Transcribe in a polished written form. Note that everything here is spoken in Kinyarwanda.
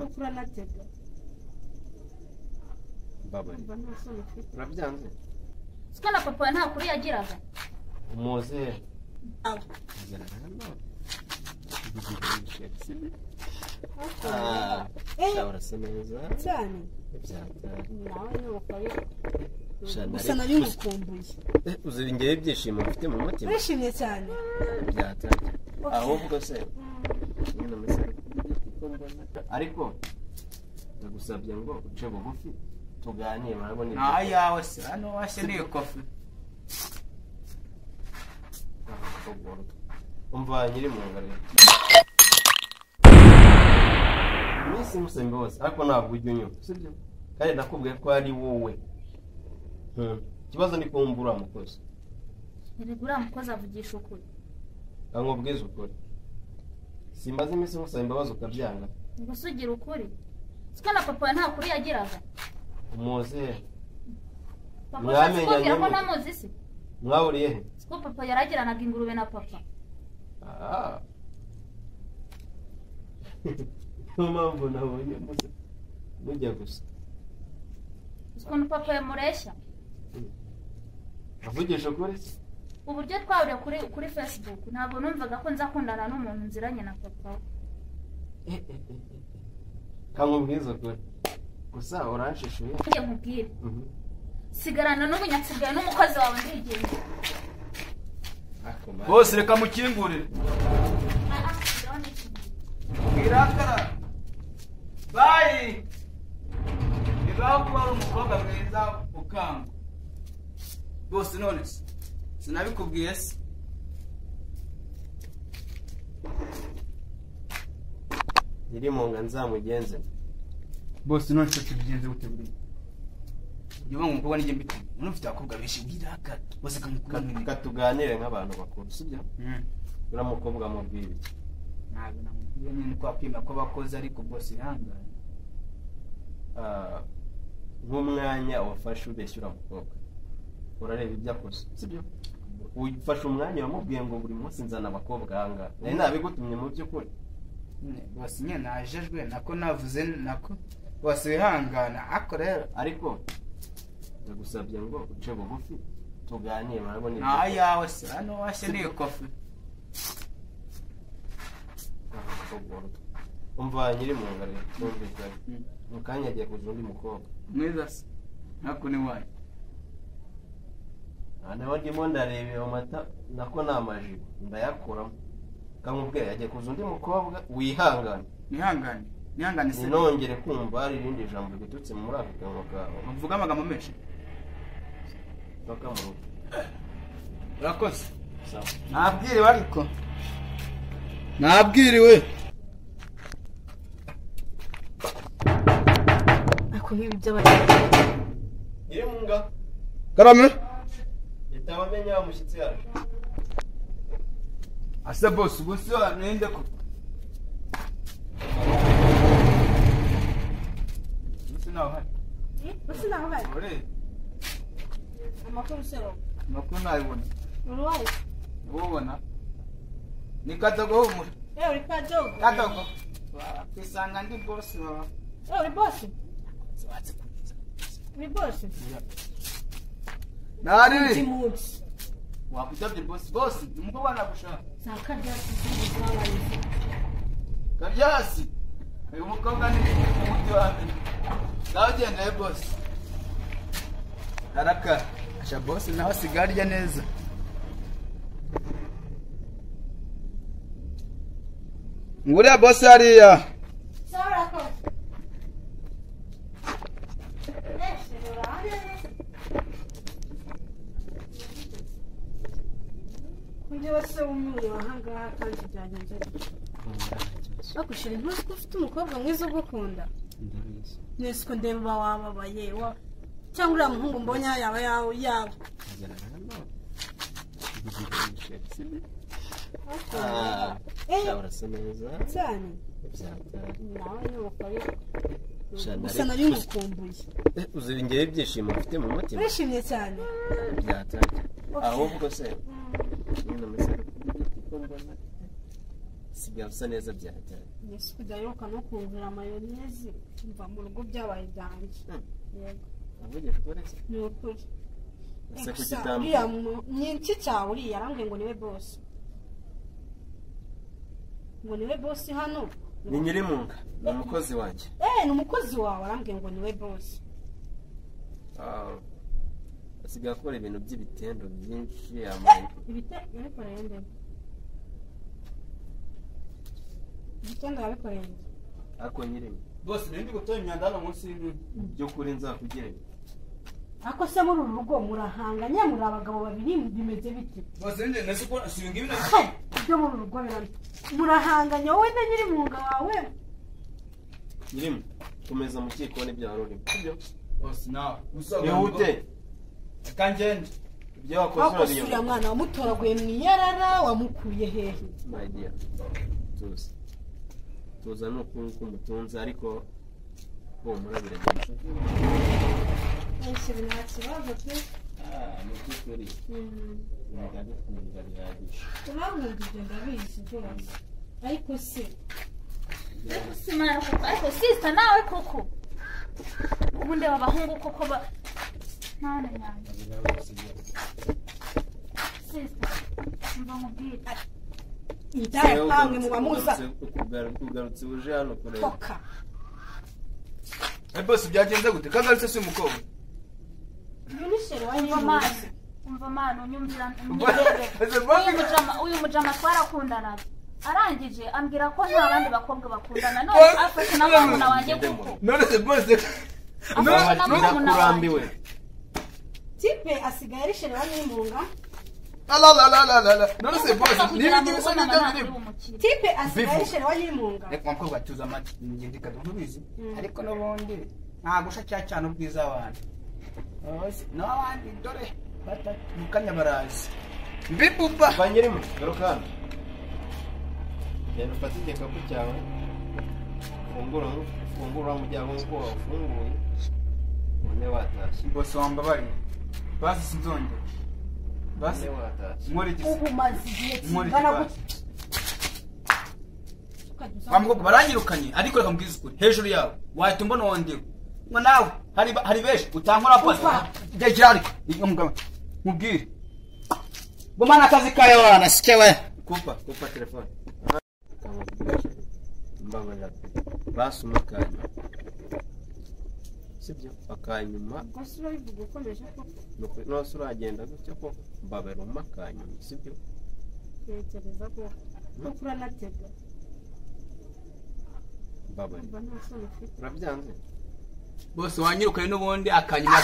ukura natega baba urabyanze sikana papa nta kuri yagiraga umuze urasa neza cyane nawe n'ubukaye gusa nari mukumbuye uzingeye ibyishimo mfite mu mutima wishimye cyane byatanye ahubwo se ariko ndagusabye ngo uce bugufi tuganire marabona nta yawe se hano washye ni kofi umva nyiri mu ngare Misi musembe wose ariko ntabwo ujya unyuma sibyo kandi nakubwiye ko ari wowe kibazo ni kumbura mukozi Nirigura mukozi avugisha ukuri nkubwiza ukuri simbaze imisi musembe bazo ukabyanga ngo sugira ukuri sikana papa nta kuri yagiraga umuze mwamenyanye ko namuzi se mwaburiye he siko papa yaragiranaga ingurube na papa mpamvu nabonye mujya gusa ukuntu papa yamureshya avugisha ukuri uburyo twahuriye kuri Facebook ntabwo numvaga ko nzakundana n'umuntu nziranye na papa kamubwiza ukuri gusa uranshishuye njye nkubwire sigarana n'ubunyatsigaye n'umukozi wawe ndigende bose reka mukingurire irakara bayi bibaho kuba ari umukobwa mwiza ukanga bose none sinabikubwiye se iri mu nga nzamugenze bose none tubigenze gute buri Yiba ngumukobwa nije mbiti unufite abakobwa benshi birakara bose katuganire nk'abantu bakuru sibyo uramukobwa mu bwibi ntabwo namubwiye nyine ko apima ko bakoze ariko bose ihangane nk'umwanya wafashe ubeshyura mukobwa urareba ibyo akoze sibyo ufashe umwanya wamubwiye ngo buri munsi nzana abakobwa hanga nari nabigutumye mu by'ukuri bose nyine najejwe nako navuze nako bose wihangana ako rero ariko ndagusabye ngo uce bugufi tuganire marabona nta yawe se hano washye ni kofi umva nyiri mu ngare twumvikane mu kanya agiye kuza undi mukobwa mwiza se nako ni wayo nawe ndimo ndareba amata nako ni amajipo ndayakuramo kamubwira agiye kuza undi mukobwa wihangane nihangane se nongere kumva hari irindi jambo ritutse muri aka kanwa kawe uvuga amagambo menshi baka mu rugo urakoze sawa nabwiriwe ariko nabwiriwe ako nk'ibi by'abandi iri mu nga karame itabamenya umushyitsi yaje ase boss gusa ninde ko Basi naho bari ore amakuru sero makuru nayibona uruwaye ubona ni katago humura uri kadogo katago kisanga ndi boss baba uri boss uri boss nari timuti wakutabye boss umukobwa nagushaka sakaryasi karyasi uyu mukobwa ni umuti wawe nawe ugenda boss haraka asha boss nawe sigarya neza nguriya boss hariya sarako kundi wese umuri wahangaha kandi byagenze bakushira intuzi ko ufite umukobwa mwiza ugukunda nese ko ndemba wababaye cyangwa uriya muhungu mbonye yaba yawe urasa neza cyane nawe n'ubukaye gusa nari mukumbuye uzingeye ibyishimo mfite mu mutima wishimye cyane byatanye ahubwo se sigaye usa neza byajyanye Yesu kudayoka no kuzura mayonezi mva mu rugo byabaye byanjye yego avugisha ukuri se ni ukuri ese ku gitambo uriya nyinshi cyawe uriya arambwiye ngo niwe boss ngo niwe boss hano ni Nyirimunga ni umukozi wanjye ni umukozi wawe arambwiye ngo niwe boss asigaye akora ibintu by'ibitendo byinshi yabikoreye nde ibitendo yabikoreye nde ako Nyirimunga bose ndi gutora imyanda hano munsi by'ukuri nzakugirira ako se muri uru rugo murahanganye muri abagabo babiri bimeze bite bose ndi nese ko singa ibintu byo muri uru rugo murahanganye wowe na Nyirimunga wawe Nyirimunga komeza mu kikoni byaro uri sibyo bose nawe ihute kanjende ibyo wakoze uriya mwana wamutoraguye mu iyarara wamukuye hehe my dear tuza no kumutunza ariko humura biragenda ese nta kibazo pe mu by'ukuri umugabo kumva bihagije urabumvise ndabizi rwose ariko se simara kuko ariko sister nawe koko ubundi abahungu koko none nyanga sister mva mubwira Idaya pamwe mu bamuza kugarutse uje hano kureba toka bose byagenze gute kagarutse si umukobwa Yunishere wa umva mano unyumvira uyu mujama twarakundanaga arangije ambwira ko nta bandi bakobwa bakundana none afashe na mwana wanjye kuko none se bose kurambiwe tipe asigaye ari shere wa Nyirimunga la none se bose niba ngibisa n'ibyo tipe asigaye ari shere wa Nyirimunga reka mukobwa tuza amati ngende kadubizi ariko n'ubundi ntagusha cyane ubwiza abantu n'abandi dore batatu mukanya barazi mbibuba Nyirimunga garuka hano genda ufate igikapu cyawe fungura umuryango nk'uko wafunguye none watashye bose wambabariye basi sinzongera basi watashye nkore igisi ubu mazi igihe kingana gute wamukobwa baranyirukanye ariko reka mbwize ukuri hejuru yawe wahita umbona wondewe ngo nawe hari benshi utankora pasi jya ariko mubwire gumana akazi kawe wana sikewe kupa telefone mbabarira basuma kanya sibyo akanyuma gasura bivuga ukomeje ko no suragenda gutyo ko mbabera umakanyuma sibyo tekereza ko kuranatega mbabara urabyanze bose wanyirukanye n'ubundi akanyuma